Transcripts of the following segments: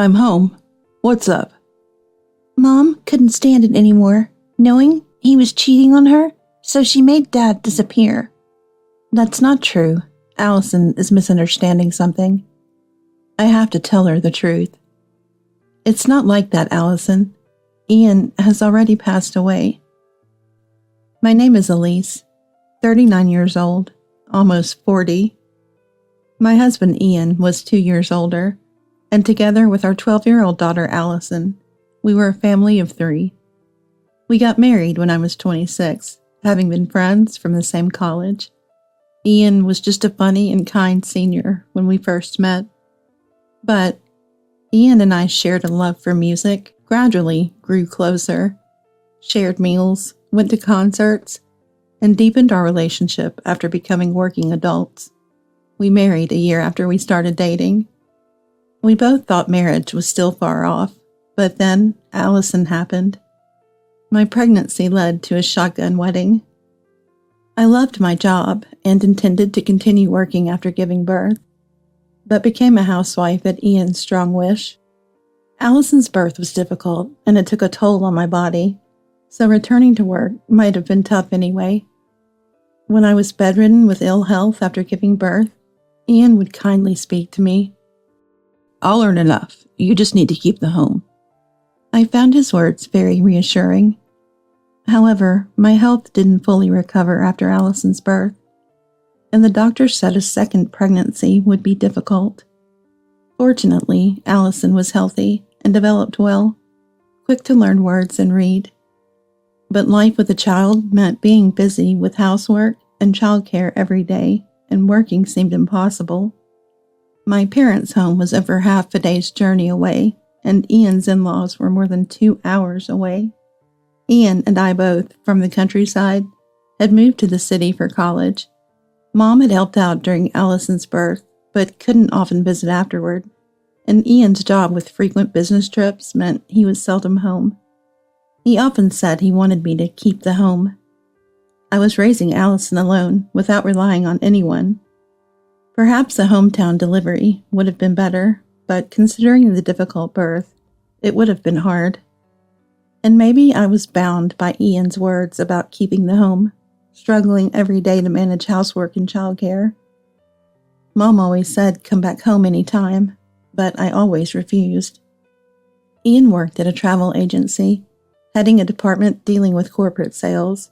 I'm home. What's up? Mom couldn't stand it anymore, knowing he was cheating on her, so she made Dad disappear. That's not true. Allison is misunderstanding something. I have to tell her the truth. It's not like that, Allison. Ian has already passed away. My name is Elise, 39 years old, almost 40. My husband Ian was 2 years older, and together with our 12-year-old daughter Allison, we were a family of 3. We got married when I was 26, having been friends from the same college. Ian was just a funny and kind senior when we first met. But Ian and I shared a love for music, gradually grew closer, shared meals, went to concerts, and deepened our relationship after becoming working adults. We married a year after we started dating. We both thought marriage was still far off, but then Allison happened. My pregnancy led to a shotgun wedding. I loved my job and intended to continue working after giving birth, but became a housewife at Ian's strong wish. Allison's birth was difficult, and it took a toll on my body, so returning to work might have been tough anyway. When I was bedridden with ill health after giving birth, Ian would kindly speak to me. I'll earn enough. You just need to keep the home. I found his words very reassuring. However, my health didn't fully recover after Allison's birth, and the doctor said a second pregnancy would be difficult. Fortunately, Allison was healthy and developed well, quick to learn words and read. But life with a child meant being busy with housework and childcare every day, and working seemed impossible. My parents' home was over half a day's journey away, and Ian's in-laws were more than 2 hours away. Ian and I both, from the countryside, had moved to the city for college. Mom had helped out during Allison's birth, but couldn't often visit afterward, and Ian's job with frequent business trips meant he was seldom home. He often said he wanted me to keep the home. I was raising Allison alone, without relying on anyone. Perhaps a hometown delivery would have been better, but considering the difficult birth, it would have been hard. And maybe I was bound by Ian's words about keeping the home, struggling every day to manage housework and childcare. Mom always said come back home any time, but I always refused. Ian worked at a travel agency, heading a department dealing with corporate sales.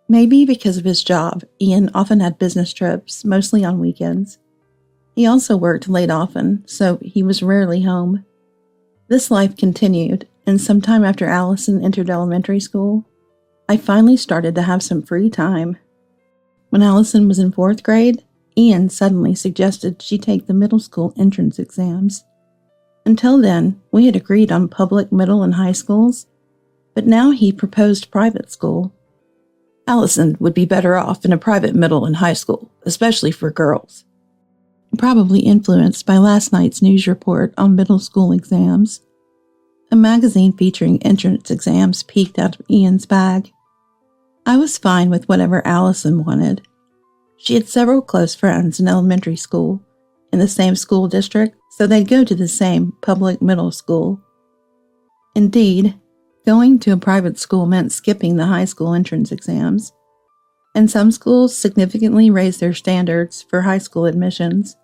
Maybe because of his job, Ian often had business trips, mostly on weekends. He also worked late often, so he was rarely home. This life continued, and sometime after Allison entered elementary school, I finally started to have some free time. When Allison was in 4th grade, Ian suddenly suggested she take the middle school entrance exams. Until then, we had agreed on public middle and high schools, but now he proposed private school. Allison would be better off in a private middle and high school, especially for girls. Probably influenced by last night's news report on middle school exams. A magazine featuring entrance exams peeked out of Ian's bag. I was fine with whatever Allison wanted. She had several close friends in elementary school, in the same school district, so they'd go to the same public middle school. Indeed, going to a private school meant skipping the high school entrance exams, and some schools significantly raised their standards for high school admissions.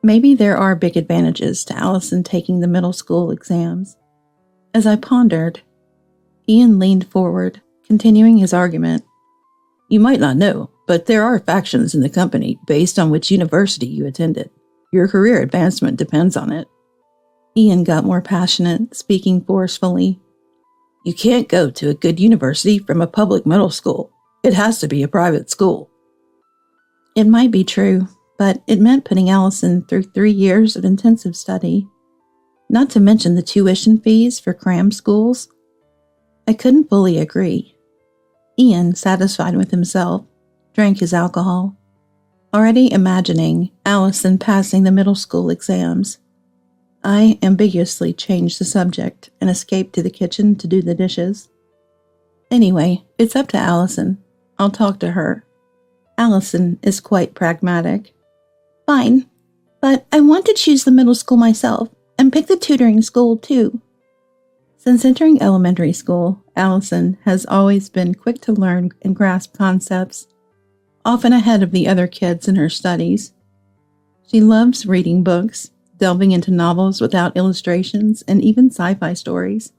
Maybe there are big advantages to Allison taking the middle school exams. As I pondered, Ian leaned forward, continuing his argument. You might not know, but there are factions in the company based on which university you attended. Your career advancement depends on it. Ian got more passionate, speaking forcefully. You can't go to a good university from a public middle school. It has to be a private school. It might be true, but it meant putting Allison through 3 years of intensive study, not to mention the tuition fees for cram schools. I couldn't fully agree. Ian, satisfied with himself, drank his alcohol, already imagining Allison passing the middle school exams. I ambiguously changed the subject and escaped to the kitchen to do the dishes. Anyway, it's up to Allison. I'll talk to her. Allison is quite pragmatic. Fine, but I want to choose the middle school myself, and and pick the tutoring school too. Since entering elementary school, Allison has always been quick to learn and grasp concepts, often ahead of the other kids in her studies. She loves reading books, delving into novels without illustrations, and even sci-fi stories.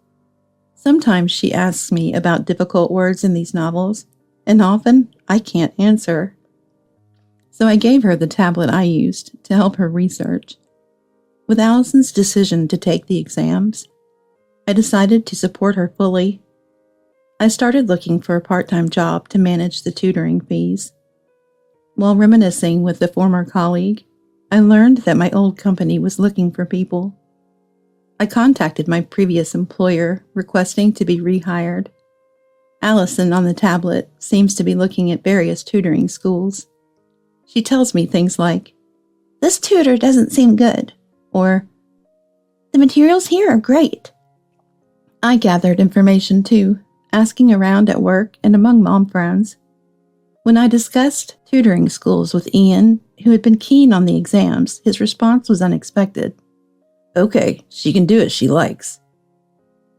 Sometimes she asks me about difficult words in these novels, and often I can't answer. So I gave her the tablet I used to help her research. With Allison's decision to take the exams, I decided to support her fully. I started looking for a part-time job to manage the tutoring fees. While reminiscing with a former colleague, I learned that my old company was looking for people. I contacted my previous employer requesting to be rehired. Allison on the tablet seems to be looking at various tutoring schools. She tells me things like, "This tutor doesn't seem good," or "The materials here are great." I gathered information too, asking around at work and among mom friends. When I discussed tutoring schools with Ian, who had been keen on the exams, his response was unexpected. "Okay, she can do it, she likes."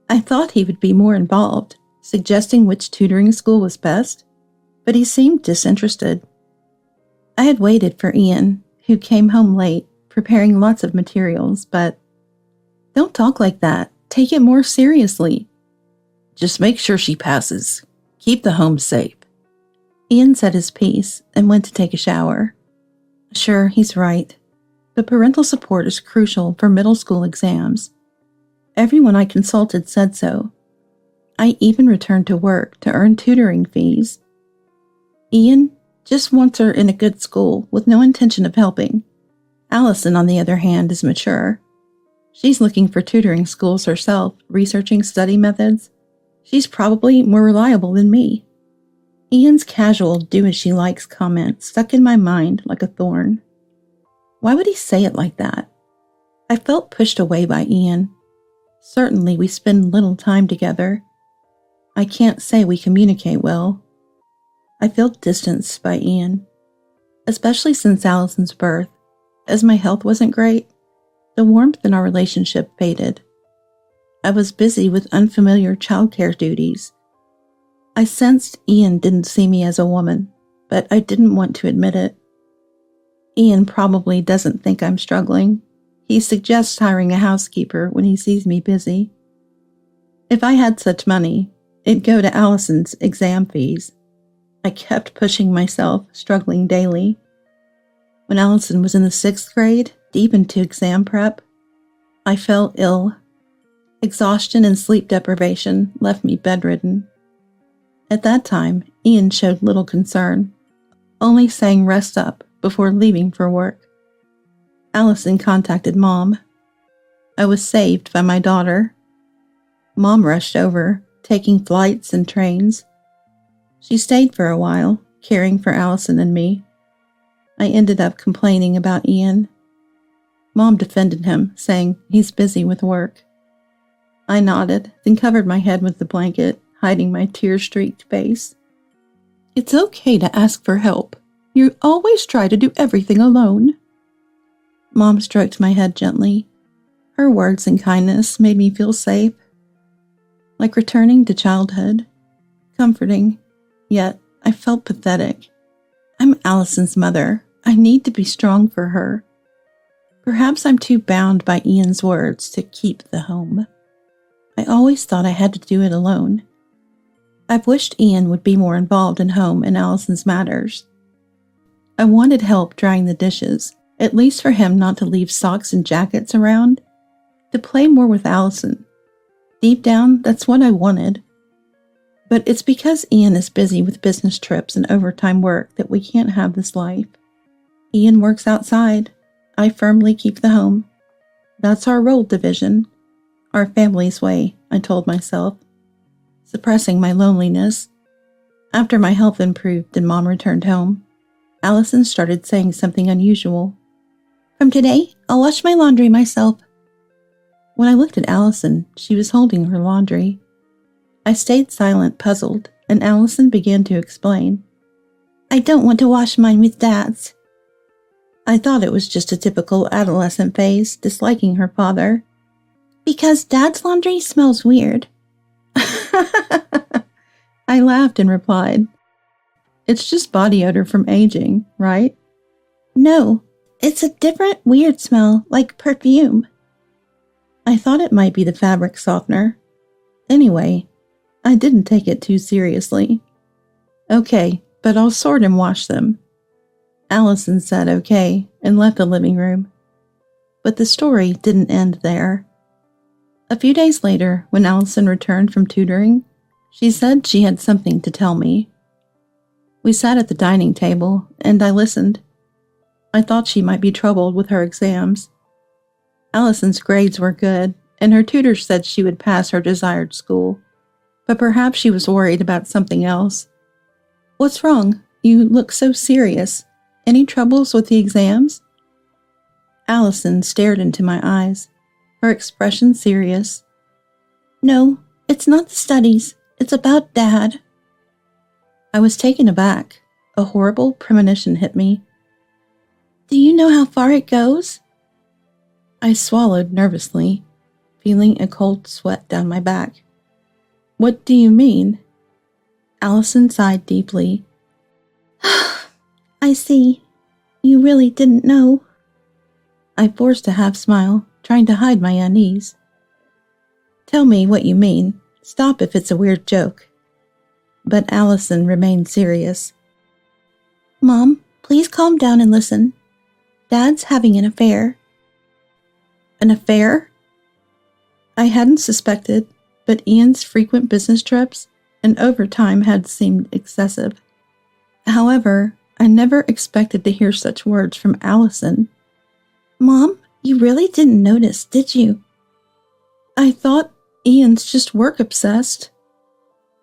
I thought he would be more involved, suggesting which tutoring school was best, but he seemed disinterested. I had waited for Ian, who came home late, preparing lots of materials, but "Don't talk like that. Take it more seriously." "Just make sure she passes. Keep the home safe." Ian said his piece and went to take a shower. Sure, he's right. But parental support is crucial for middle school exams. Everyone I consulted said so. I even returned to work to earn tutoring fees. Ian just wants her in a good school with no intention of helping. Allison, on the other hand, is mature. She's looking for tutoring schools herself, researching study methods. She's probably more reliable than me. Ian's casual do-as-she-likes comment stuck in my mind like a thorn. Why would he say it like that? I felt pushed away by Ian. Certainly we spend little time together. I can't say we communicate well. I feel distanced by Ian, especially since Allison's birth. As my health wasn't great, the warmth in our relationship faded. I was busy with unfamiliar childcare duties. I sensed Ian didn't see me as a woman, but I didn't want to admit it. Ian probably doesn't think I'm struggling. He suggests hiring a housekeeper when he sees me busy. If I had such money, it'd go to Allison's exam fees. I kept pushing myself, struggling daily. When Allison was in the 6th grade, deep into exam prep, I fell ill. Exhaustion and sleep deprivation left me bedridden. At that time, Ian showed little concern, only saying rest up before leaving for work. Allison contacted Mom. I was saved by my daughter. Mom rushed over, taking flights and trains. She stayed for a while, caring for Allison and me. I ended up complaining about Ian. Mom defended him, saying he's busy with work. I nodded, then covered my head with the blanket, hiding my tear-streaked face. "It's okay to ask for help. You always try to do everything alone." Mom stroked my head gently. Her words and kindness made me feel safe, like returning to childhood. Comforting, yet I felt pathetic. I'm Allison's mother. I need to be strong for her. Perhaps I'm too bound by Ian's words to keep the home. I always thought I had to do it alone. I've wished Ian would be more involved in home and Allison's matters. I wanted help drying the dishes, at least for him not to leave socks and jackets around, to play more with Allison. Deep down, that's what I wanted. But it's because Ian is busy with business trips and overtime work that we can't have this life. Ian works outside. I firmly keep the home. That's our role division. Our family's way, I told myself, suppressing my loneliness. After my health improved and Mom returned home, Allison started saying something unusual. "From today, I'll wash my laundry myself." When I looked at Allison, she was holding her laundry. I stayed silent, puzzled, and Allison began to explain. "I don't want to wash mine with Dad's." I thought it was just a typical adolescent phase, disliking her father. Because Dad's laundry smells weird. I laughed and replied, "It's just body odor from aging, right?" No, it's a different weird smell, like perfume. I thought it might be the fabric softener. Anyway, I didn't take it too seriously. "Okay, but I'll sort and wash them." Allison said okay and left the living room. But the story didn't end there. A few days later, when Allison returned from tutoring, she said she had something to tell me. We sat at the dining table, and I listened. I thought she might be troubled with her exams. Allison's grades were good, and her tutor said she would pass her desired school, but perhaps she was worried about something else. "What's wrong? You look so serious. Any troubles with the exams?" Allison stared into my eyes, her expression serious. No, it's not the studies. It's about Dad. I was taken aback. A horrible premonition hit me. Do you know how far it goes? I swallowed nervously, feeling a cold sweat down my back. "What do you mean?" Allison sighed deeply. I see. You really didn't know. I forced a half smile, trying to hide my unease. "Tell me what you mean. Stop if it's a weird joke." But Allison remained serious. Mom, please calm down and listen. Dad's having an affair. An affair? I hadn't suspected, but Ian's frequent business trips and overtime had seemed excessive. However, I never expected to hear such words from Allison. Mom, you really didn't notice, did you? I thought Ian's just work-obsessed.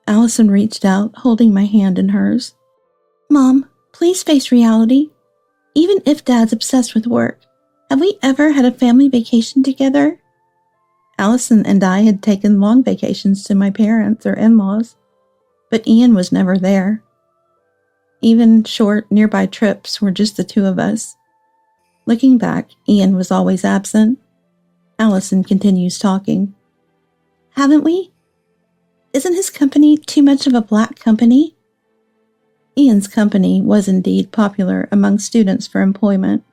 Allison reached out, holding my hand in hers. Mom, please face reality. Even if Dad's obsessed with work, have we ever had a family vacation together? Allison and I had taken long vacations to my parents or in-laws, but Ian was never there. Even short, nearby trips were just the two of us. Looking back, Ian was always absent. Allison continues talking. Haven't we? Isn't his company too much of a black company? Ian's company was indeed popular among students for employment.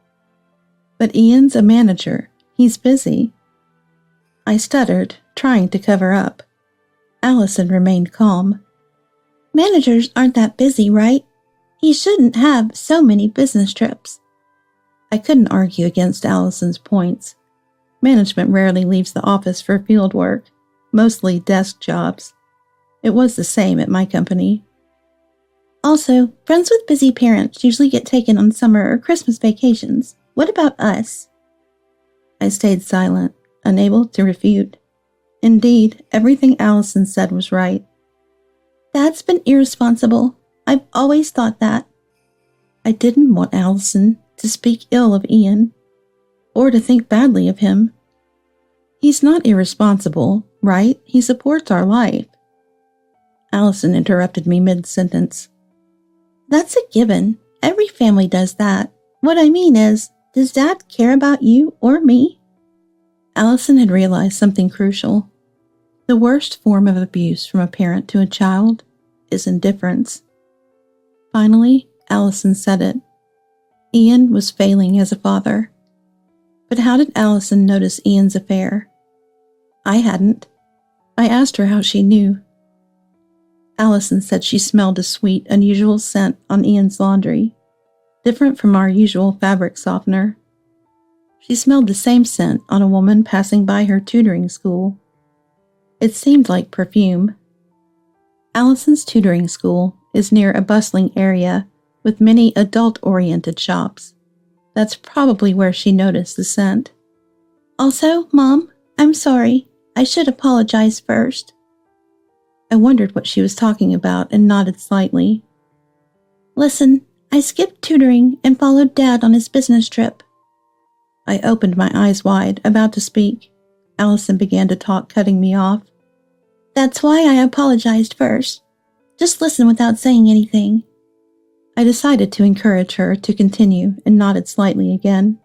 But Ian's a manager. He's busy. I stuttered, trying to cover up. Allison remained calm. Managers aren't that busy, right? He shouldn't have so many business trips. I couldn't argue against Allison's points. Management rarely leaves the office for field work, mostly desk jobs. It was the same at my company. Also, friends with busy parents usually get taken on summer or Christmas vacations. What about us? I stayed silent, unable to refute. Indeed, everything Allison said was right. Dad's been irresponsible. I've always thought that. I didn't want Allison to speak ill of Ian, or to think badly of him. He's not irresponsible, right? He supports our life. Allison interrupted me mid-sentence. That's a given. Every family does that. What I mean is, does Dad care about you or me? Allison had realized something crucial. The worst form of abuse from a parent to a child is indifference. Finally, Allison said it. Ian was failing as a father. But how did Allison notice Ian's affair? I hadn't. I asked her how she knew. Allison said she smelled a sweet, unusual scent on Ian's laundry, different from our usual fabric softener. She smelled the same scent on a woman passing by her tutoring school. It seemed like perfume. Allison's tutoring school is near a bustling area with many adult-oriented shops. That's probably where she noticed the scent. Also, Mom, I'm sorry. I should apologize first. I wondered what she was talking about and nodded slightly. Listen, I skipped tutoring and followed Dad on his business trip. I opened my eyes wide, about to speak. Allison began to talk, cutting me off. That's why I apologized first. Just listen without saying anything. I decided to encourage her to continue and nodded slightly again.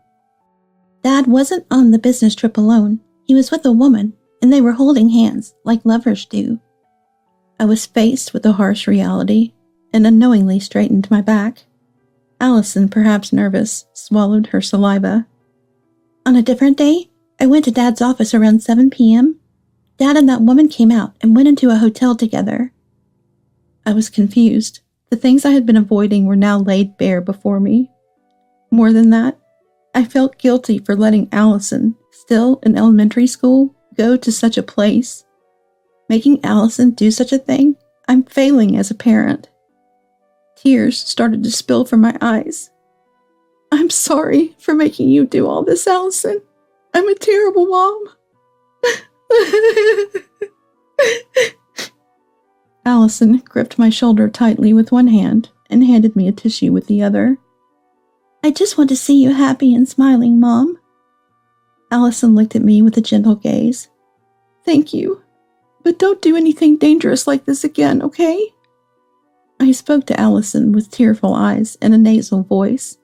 Dad wasn't on the business trip alone. He was with a woman, and they were holding hands like lovers do. I was faced with a harsh reality and unknowingly straightened my back. Allison, perhaps nervous, swallowed her saliva. On a different day, I went to Dad's office around 7 p.m. Dad and that woman came out and went into a hotel together. I was confused. The things I had been avoiding were now laid bare before me. More than that, I felt guilty for letting Allison, still in elementary school, go to such a place. Making Allison do such a thing, I'm failing as a parent. Tears started to spill from my eyes. I'm sorry for making you do all this, Allison. I'm a terrible mom. Allison gripped my shoulder tightly with one hand and handed me a tissue with the other. I just want to see you happy and smiling, Mom. Allison looked at me with a gentle gaze. Thank you, but don't do anything dangerous like this again, okay? I spoke to Allison with tearful eyes and a nasal voice.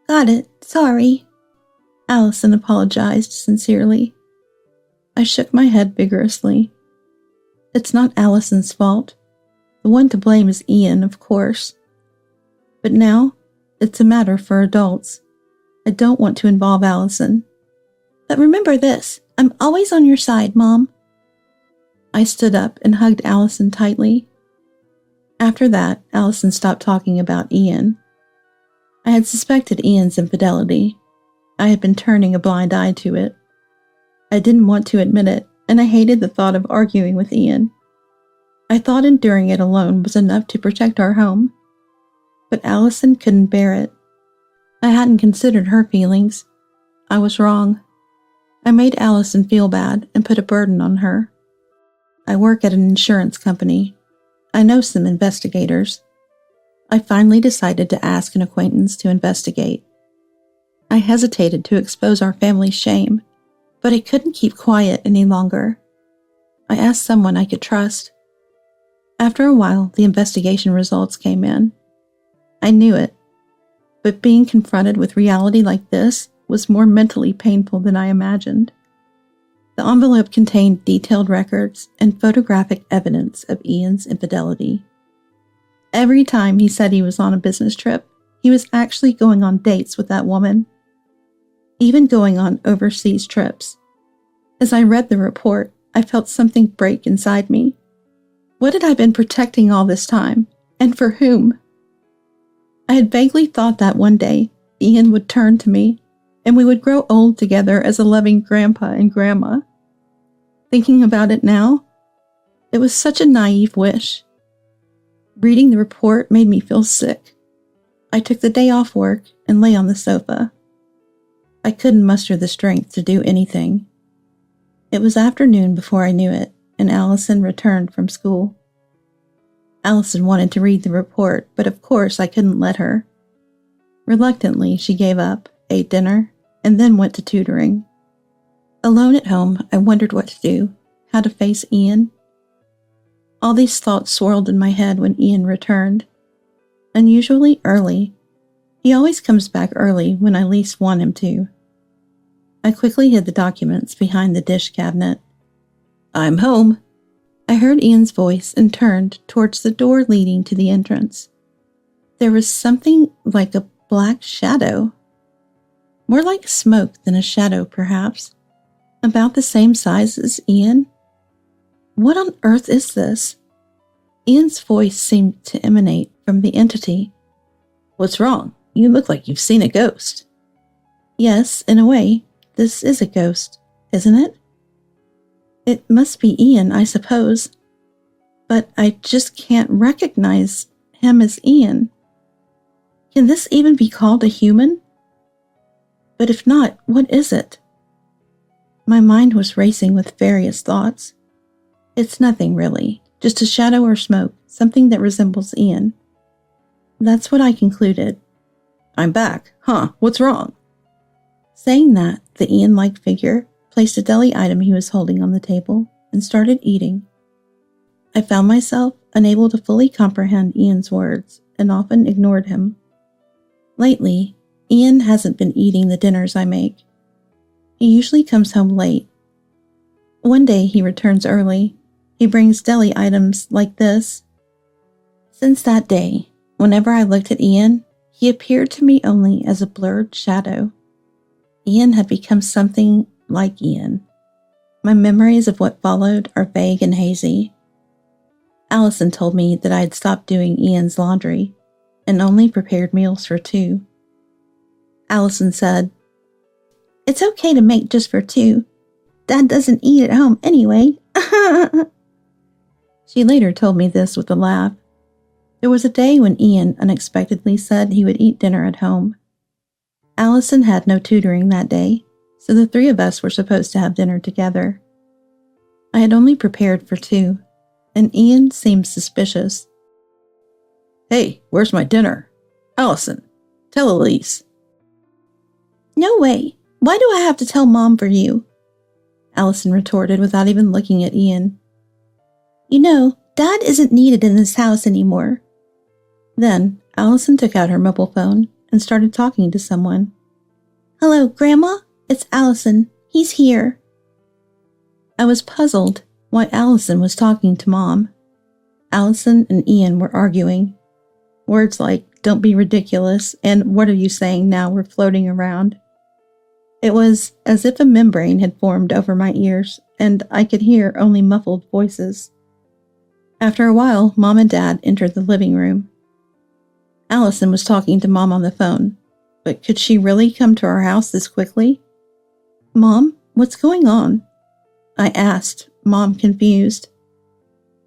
Got it, sorry. Allison apologized sincerely. I shook my head vigorously. It's not Allison's fault. The one to blame is Ian, of course. But now, it's a matter for adults. I don't want to involve Allison. But remember this, I'm always on your side, Mom. I stood up and hugged Allison tightly. After that, Allison stopped talking about Ian. I had suspected Ian's infidelity. I had been turning a blind eye to it. I didn't want to admit it, and I hated the thought of arguing with Ian. I thought enduring it alone was enough to protect our home. But Allison couldn't bear it. I hadn't considered her feelings. I was wrong. I made Allison feel bad and put a burden on her. I work at an insurance company. I know some investigators. I finally decided to ask an acquaintance to investigate. I hesitated to expose our family's shame, but I couldn't keep quiet any longer. I asked someone I could trust. After a while, the investigation results came in. I knew it, but being confronted with reality like this was more mentally painful than I imagined. The envelope contained detailed records and photographic evidence of Ian's infidelity. Every time he said he was on a business trip, he was actually going on dates with that woman, even going on overseas trips. As I read the report, I felt something break inside me. What had I been protecting all this time, and for whom? I had vaguely thought that one day Ian would turn to me, and we would grow old together as a loving grandpa and grandma. Thinking about it now, it was such a naive wish. Reading the report made me feel sick. I took the day off work and lay on the sofa. I couldn't muster the strength to do anything. It was afternoon before I knew it, and Allison returned from school. Allison wanted to read the report, but of course I couldn't let her. Reluctantly, she gave up, ate dinner, and then went to tutoring. Alone at home, I wondered what to do, how to face Ian. All these thoughts swirled in my head when Ian returned. Unusually early. He always comes back early when I least want him to. I quickly hid the documents behind the dish cabinet. I'm home. I heard Ian's voice and turned towards the door leading to the entrance. There was something like a black shadow. More like smoke than a shadow, perhaps. About the same size as Ian. What on earth is this? Ian's voice seemed to emanate from the entity. What's wrong? You look like you've seen a ghost. Yes, in a way, this is a ghost, isn't it? It must be Ian, I suppose. But I just can't recognize him as Ian. Can this even be called a human? But if not, what is it? My mind was racing with various thoughts. It's nothing really, just a shadow or smoke, something that resembles Ian. That's what I concluded. I'm back. Huh, what's wrong? Saying that, the Ian-like figure placed a deli item he was holding on the table and started eating. I found myself unable to fully comprehend Ian's words and often ignored him. Lately, Ian hasn't been eating the dinners I make. He usually comes home late, One day he returns early. He brings deli items like this. Since that day, whenever I looked at Ian, he appeared to me only as a blurred shadow. Ian had become something like Ian. My memories of what followed are vague and hazy. Allison told me that I had stopped doing Ian's laundry and only prepared meals for 2. Allison said, "It's okay to make just for 2. Dad doesn't eat at home anyway." She later told me this with a laugh. There was a day when Ian unexpectedly said he would eat dinner at home. Allison had no tutoring that day, so the 3 of us were supposed to have dinner together. I had only prepared for 2, and Ian seemed suspicious. "Hey, where's my dinner? Allison, tell Elise." "No way. Why do I have to tell Mom for you?" Allison retorted without even looking at Ian. "You know, Dad isn't needed in this house anymore." Then Allison took out her mobile phone and started talking to someone. "Hello, Grandma? It's Allison. He's here." I was puzzled why Allison was talking to Mom. Allison and Ian were arguing. Words like, "don't be ridiculous," and "what are you saying now?" were floating around. It was as if a membrane had formed over my ears, and I could hear only muffled voices. After a while, Mom and Dad entered the living room. Allison was talking to Mom on the phone, but could she really come to our house this quickly? "Mom, what's going on?" I asked, Mom confused.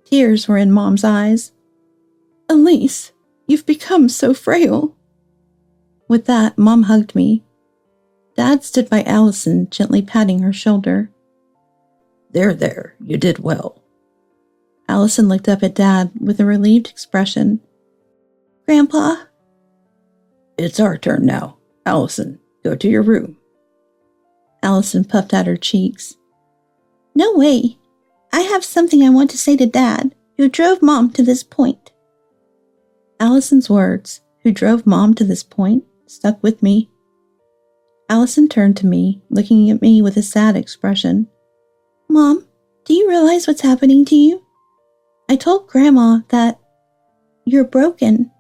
Tears were in Mom's eyes. "Elise, you've become so frail." With that, Mom hugged me. Dad stood by Allison, gently patting her shoulder. There, you did well." Allison looked up at Dad with a relieved expression. "Grandpa?" "It's our turn now. Allison, go to your room." Allison puffed out her cheeks. "No way. I have something I want to say to Dad, who drove Mom to this point." Allison's words, "who drove Mom to this point," stuck with me. Allison turned to me, looking at me with a sad expression. "Mom, do you realize what's happening to you? I told Grandma that you're broken."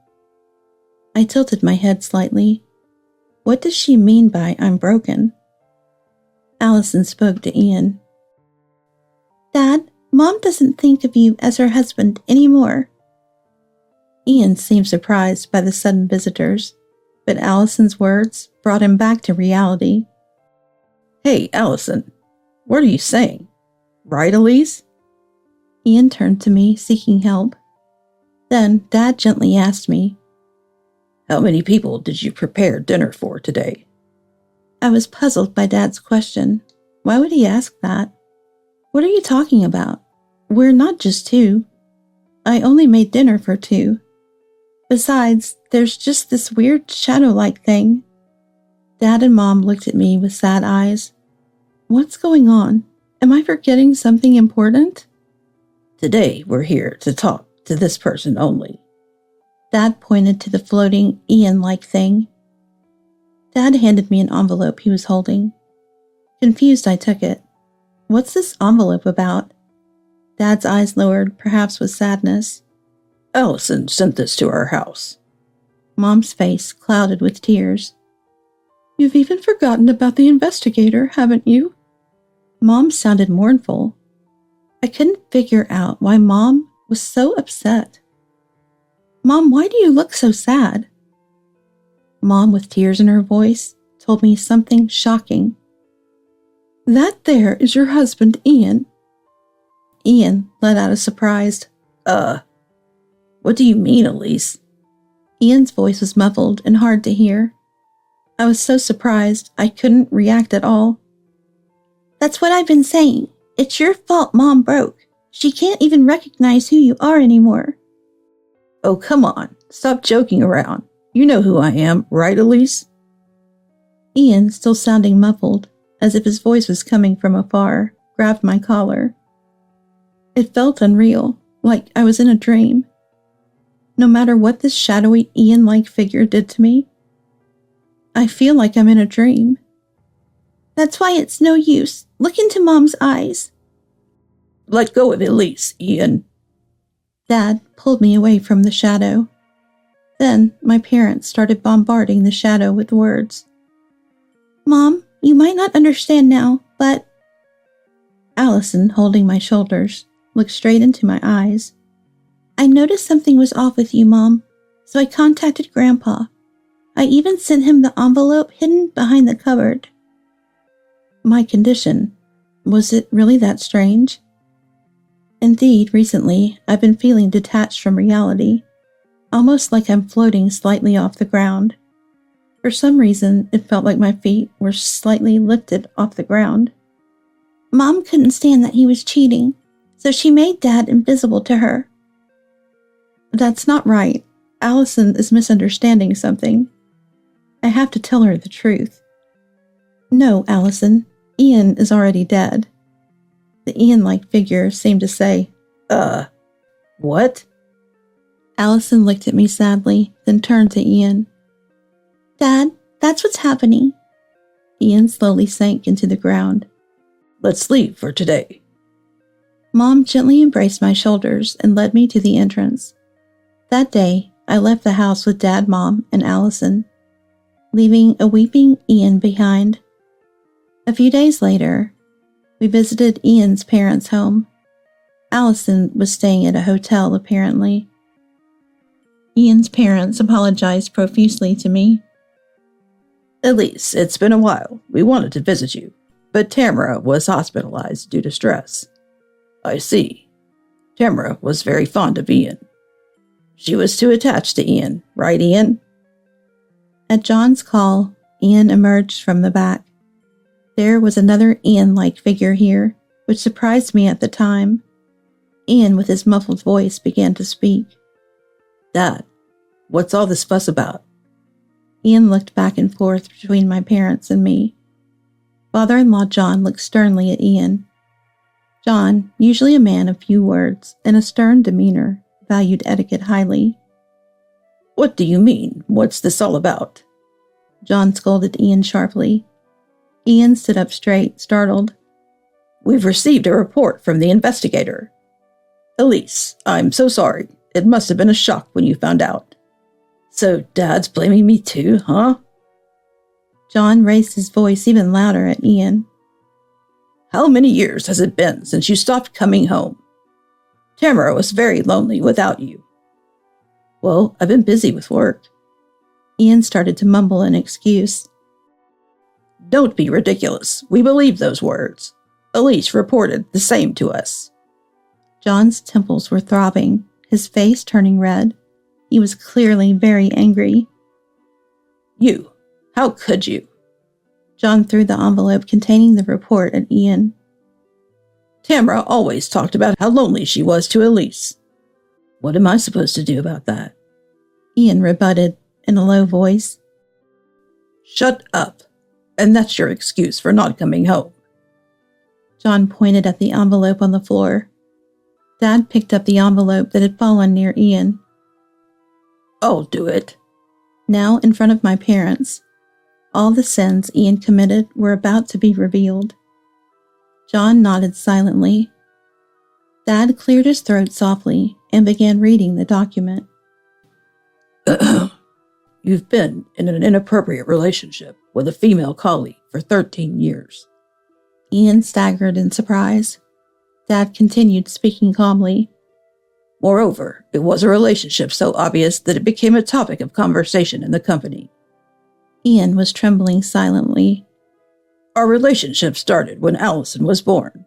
I tilted my head slightly. What does she mean by "I'm broken"? Allison spoke to Ian. "Dad, Mom doesn't think of you as her husband anymore." Ian seemed surprised by the sudden visitors, but Allison's words brought him back to reality. "Hey, Allison, what are you saying? Right, Elise?" Ian turned to me, seeking help. Then Dad gently asked me, "How many people did you prepare dinner for today?" I was puzzled by Dad's question. Why would he ask that? What are you talking about? We're not just 2. I only made dinner for 2. Besides, there's just this weird shadow-like thing. Dad and Mom looked at me with sad eyes. What's going on? Am I forgetting something important? "Today we're here to talk to this person only." Dad pointed to the floating Ian-like thing. Dad handed me an envelope he was holding. Confused, I took it. What's this envelope about? Dad's eyes lowered, perhaps with sadness. "Allison sent this to our house." Mom's face clouded with tears. "You've even forgotten about the investigator, haven't you?" Mom sounded mournful. I couldn't figure out why Mom was so upset. "Mom, why do you look so sad?" Mom, with tears in her voice, told me something shocking. "That there is your husband, Ian." Ian let out a surprised, What do you mean, Elise?" Ian's voice was muffled and hard to hear. I was so surprised I couldn't react at all. "That's what I've been saying. It's your fault Mom broke. She can't even recognize who you are anymore." "Oh, come on. Stop joking around. You know who I am, right, Elise?" Ian, still sounding muffled, as if his voice was coming from afar, grabbed my collar. It felt unreal, like I was in a dream. No matter what this shadowy Ian-like figure did to me, I feel like I'm in a dream. "That's why it's no use. Look into Mom's eyes." Let go of Elise, Ian. Dad pulled me away from the shadow. Then my parents started bombarding the shadow with words. Mom, you might not understand now, but... Allison, holding my shoulders, looked straight into my eyes. I noticed something was off with you, Mom, so I contacted Grandpa. I even sent him the envelope hidden behind the cupboard. My condition, was it really that strange? Indeed, recently, I've been feeling detached from reality, almost like I'm floating slightly off the ground. For some reason, it felt like my feet were slightly lifted off the ground. Mom couldn't stand that he was cheating, so she made Dad invisible to her. That's not right. Allison is misunderstanding something. I have to tell her the truth. No, Allison, Ian is already dead. The Ian-like figure seemed to say, What? Allison looked at me sadly, then turned to Ian. Dad, that's what's happening. Ian slowly sank into the ground. Let's leave for today. Mom gently embraced my shoulders and led me to the entrance. That day, I left the house with Dad, Mom, and Allison, leaving a weeping Ian behind. A few days later, we visited Ian's parents' home. Allison was staying at a hotel, apparently. Ian's parents apologized profusely to me. Elise, it's been a while. We wanted to visit you, but Tamara was hospitalized due to stress. I see. Tamara was very fond of Ian. She was too attached to Ian, right, Ian? At John's call, Ian emerged from the back. There was another Ian-like figure here, which surprised me at the time. Ian, with his muffled voice, began to speak. Dad, what's all this fuss about? Ian looked back and forth between my parents and me. Father-in-law John looked sternly at Ian. John, usually a man of few words and a stern demeanor, valued etiquette highly. What do you mean? What's this all about? John scolded Ian sharply. Ian stood up straight, startled. We've received a report from the investigator. Elise, I'm so sorry. It must have been a shock when you found out. So Dad's blaming me too, huh? John raised his voice even louder at Ian. How many years has it been since you stopped coming home? Tamara was very lonely without you. Well, I've been busy with work. Ian started to mumble an excuse. Don't be ridiculous. We believe those words. Elise reported the same to us. John's temples were throbbing, his face turning red. He was clearly very angry. You, how could you? John threw the envelope containing the report at Ian. Tamara always talked about how lonely she was to Elise. What am I supposed to do about that? Ian rebutted in a low voice. Shut up. And that's your excuse for not coming home. John pointed at the envelope on the floor. Dad picked up the envelope that had fallen near Ian. I'll do it. Now in front of my parents, all the sins Ian committed were about to be revealed. John nodded silently. Dad cleared his throat softly and began reading the document. You've been in an inappropriate relationship with a female colleague for 13 years. Ian staggered in surprise. Dad continued speaking calmly. Moreover, it was a relationship so obvious that it became a topic of conversation in the company. Ian was trembling silently. Our relationship started when Allison was born.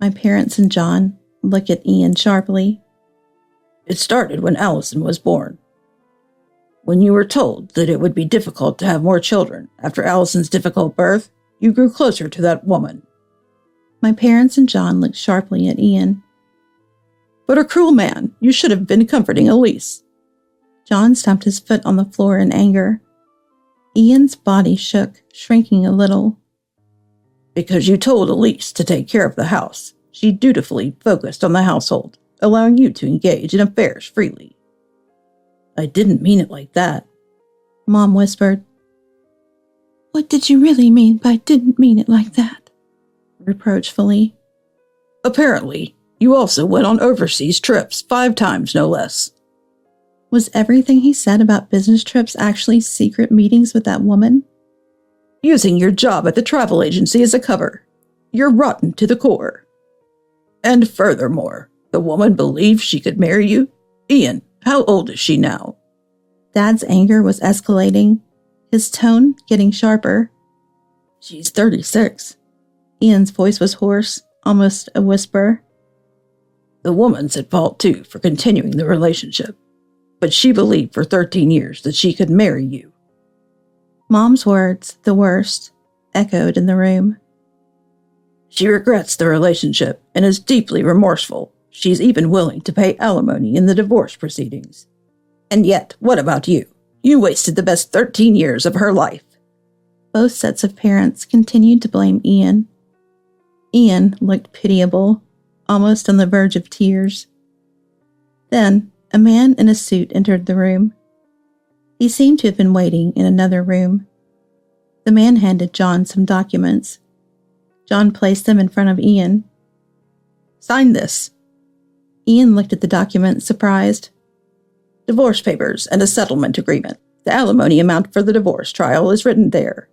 My parents and John looked at Ian sharply. It started when Allison was born. When you were told that it would be difficult to have more children after Allison's difficult birth, you grew closer to that woman. My parents and John looked sharply at Ian. But a cruel man, you should have been comforting Elise. John stamped his foot on the floor in anger. Ian's body shook, shrinking a little. Because you told Elise to take care of the house, she dutifully focused on the household, allowing you to engage in affairs freely. I didn't mean it like that, Mom whispered. What did you really mean by didn't mean it like that? Reproachfully. Apparently, you also went on overseas trips 5 times, no less. Was everything he said about business trips actually secret meetings with that woman? Using your job at the travel agency as a cover. You're rotten to the core. And furthermore, the woman believed she could marry you? Ian, how old is she now? Dad's anger was escalating, his tone getting sharper. She's 36. Ian's voice was hoarse, almost a whisper. The woman's at fault too for continuing the relationship, but she believed for 13 years that she could marry you. Mom's words, the worst, echoed in the room. She regrets the relationship and is deeply remorseful. She's even willing to pay alimony in the divorce proceedings. And yet, what about you? You wasted the best 13 years of her life. Both sets of parents continued to blame Ian. Ian looked pitiable, almost on the verge of tears. Then, a man in a suit entered the room. He seemed to have been waiting in another room. The man handed John some documents. John placed them in front of Ian. Sign this. Ian looked at the document, surprised. Divorce papers and a settlement agreement. The alimony amount for the divorce trial is written there.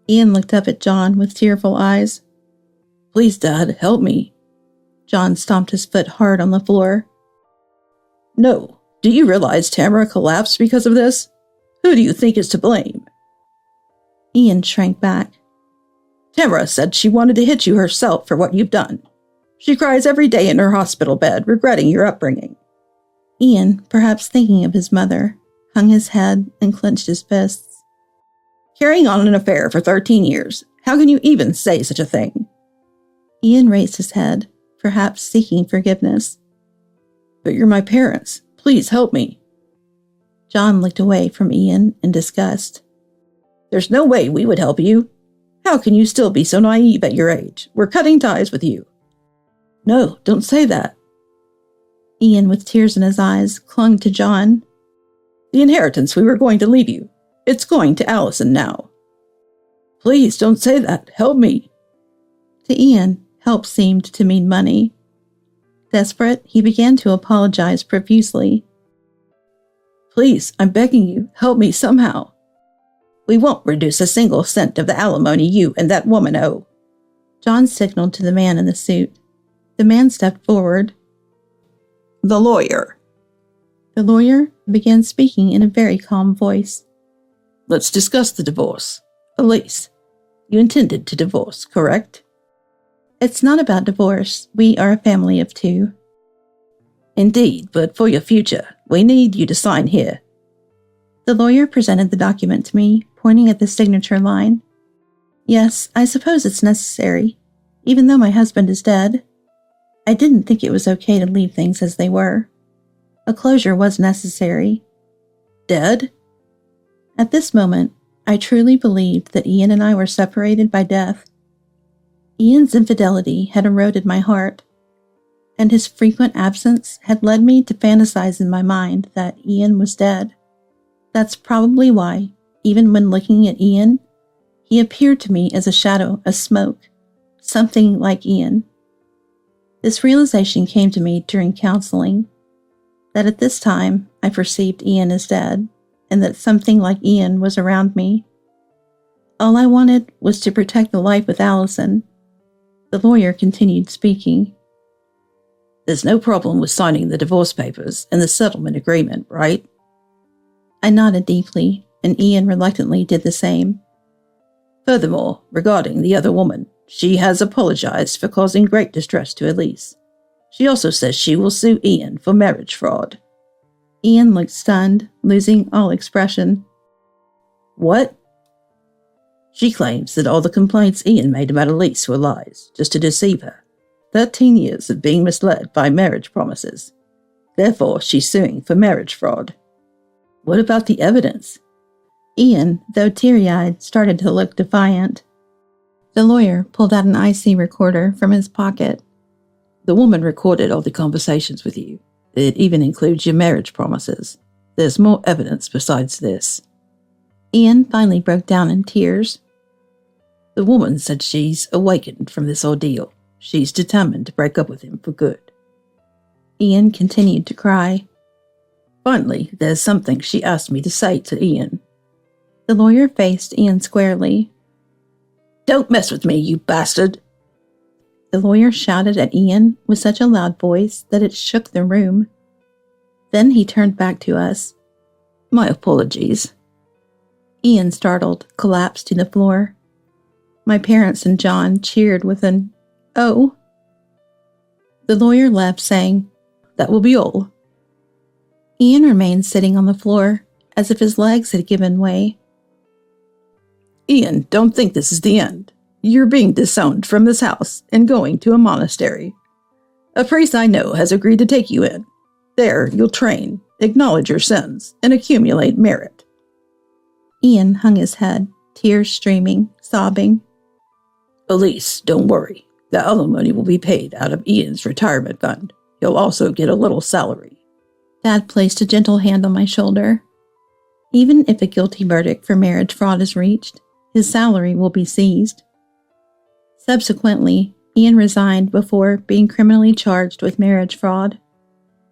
Ian looked up at John with tearful eyes. Please, Dad, help me. John stomped his foot hard on the floor. No. Do you realize Tamara collapsed because of this? Who do you think is to blame? Ian shrank back. Tamara said she wanted to hit you herself for what you've done. She cries every day in her hospital bed, regretting your upbringing. Ian, perhaps thinking of his mother, hung his head and clenched his fists. Carrying on an affair for 13 years. How can you even say such a thing? Ian raised his head, perhaps seeking forgiveness. But you're my parents. Please help me. John looked away from Ian in disgust. There's no way we would help you. How can you still be so naive at your age? We're cutting ties with you. No, don't say that. Ian, with tears in his eyes, clung to John. The inheritance we were going to leave you. It's going to Allison now. Please don't say that. Help me. To Ian, help seemed to mean money. Desperate, he began to apologize profusely. Please, I'm begging you, help me somehow. We won't reduce a single cent of the alimony you and that woman owe. John signaled to the man in the suit. The man stepped forward. The lawyer. The lawyer began speaking in a very calm voice. Let's discuss the divorce. Elise, you intended to divorce, correct? It's not about divorce. We are a family of 2. Indeed, but for your future, we need you to sign here. The lawyer presented the document to me, pointing at the signature line. Yes, I suppose it's necessary, even though my husband is dead. I didn't think it was okay to leave things as they were. A closure was necessary. Dead? At this moment, I truly believed that Ian and I were separated by death. Ian's infidelity had eroded my heart, and his frequent absence had led me to fantasize in my mind that Ian was dead. That's probably why, even when looking at Ian, he appeared to me as a shadow, a smoke, something like Ian. This realization came to me during counseling, that at this time I perceived Ian as dead, and that something like Ian was around me. All I wanted was to protect the life with Allison. The lawyer continued speaking. There's no problem with signing the divorce papers and the settlement agreement, right? I nodded deeply, and Ian reluctantly did the same. Furthermore, regarding the other woman, she has apologized for causing great distress to Elise. She also says she will sue Ian for marriage fraud. Ian looked stunned, losing all expression. What? She claims that all the complaints Ian made about Elise were lies, just to deceive her. 13 years of being misled by marriage promises. Therefore, she's suing for marriage fraud. What about the evidence? Ian, though teary-eyed, started to look defiant. The lawyer pulled out an IC recorder from his pocket. The woman recorded all the conversations with you. It even includes your marriage promises. There's more evidence besides this. Ian finally broke down in tears. The woman said she's awakened from this ordeal. She's determined to break up with him for good. Ian continued to cry. Finally, there's something she asked me to say to Ian. The lawyer faced Ian squarely. Don't mess with me, you bastard! The lawyer shouted at Ian with such a loud voice that it shook the room. Then he turned back to us. My apologies. Ian, startled, collapsed to the floor. My parents and John cheered with an, "Oh." The lawyer left, saying, That will be all. Ian remained sitting on the floor, as if his legs had given way. Ian, don't think this is the end. You're being disowned from this house and going to a monastery. A priest I know has agreed to take you in. There, you'll train, acknowledge your sins, and accumulate merit. Ian hung his head, tears streaming, sobbing. Elise, don't worry. The alimony will be paid out of Ian's retirement fund. He'll also get a little salary. Dad placed a gentle hand on my shoulder. Even if a guilty verdict for marriage fraud is reached, his salary will be seized. Subsequently, Ian resigned before being criminally charged with marriage fraud.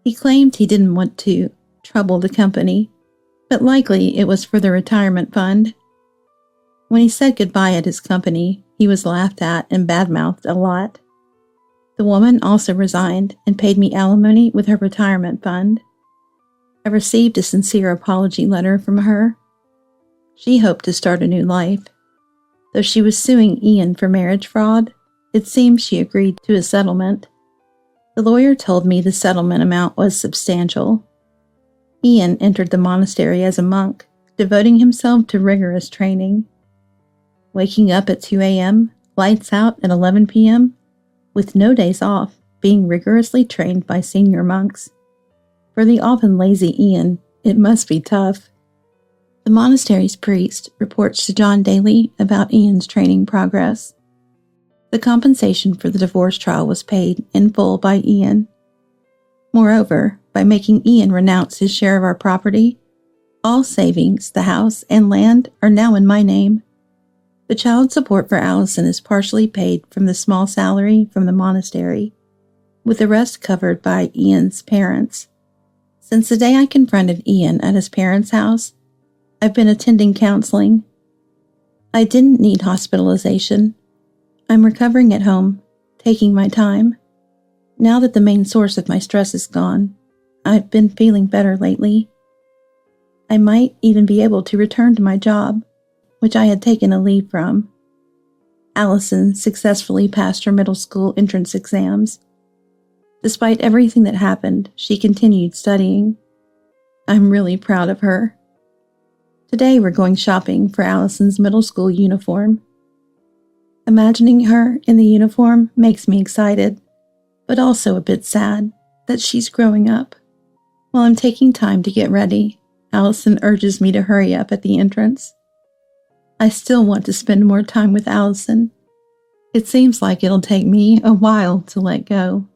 He claimed he didn't want to trouble the company, but likely it was for the retirement fund. When he said goodbye at his company, he was laughed at and badmouthed a lot. The woman also resigned and paid me alimony with her retirement fund. I received a sincere apology letter from her. She hoped to start a new life. Though she was suing Ian for marriage fraud, it seems she agreed to a settlement. The lawyer told me the settlement amount was substantial. Ian entered the monastery as a monk, devoting himself to rigorous training. Waking up at 2 a.m., lights out at 11 p.m., with no days off, being rigorously trained by senior monks. For the often lazy Ian, it must be tough. The monastery's priest reports to John daily about Ian's training progress. The compensation for the divorce trial was paid in full by Ian. Moreover, by making Ian renounce his share of our property, all savings, the house, and land are now in my name. The child support for Allison is partially paid from the small salary from the monastery, with the rest covered by Ian's parents. Since the day I confronted Ian at his parents' house, I've been attending counseling. I didn't need hospitalization. I'm recovering at home, taking my time. Now that the main source of my stress is gone, I've been feeling better lately. I might even be able to return to my job, which I had taken a leave from. Allison successfully passed her middle school entrance exams. Despite everything that happened, she continued studying. I'm really proud of her. Today we're going shopping for Allison's middle school uniform. Imagining her in the uniform makes me excited, but also a bit sad that she's growing up. While I'm taking time to get ready, Allison urges me to hurry up at the entrance. I still want to spend more time with Allison. It seems like it'll take me a while to let go.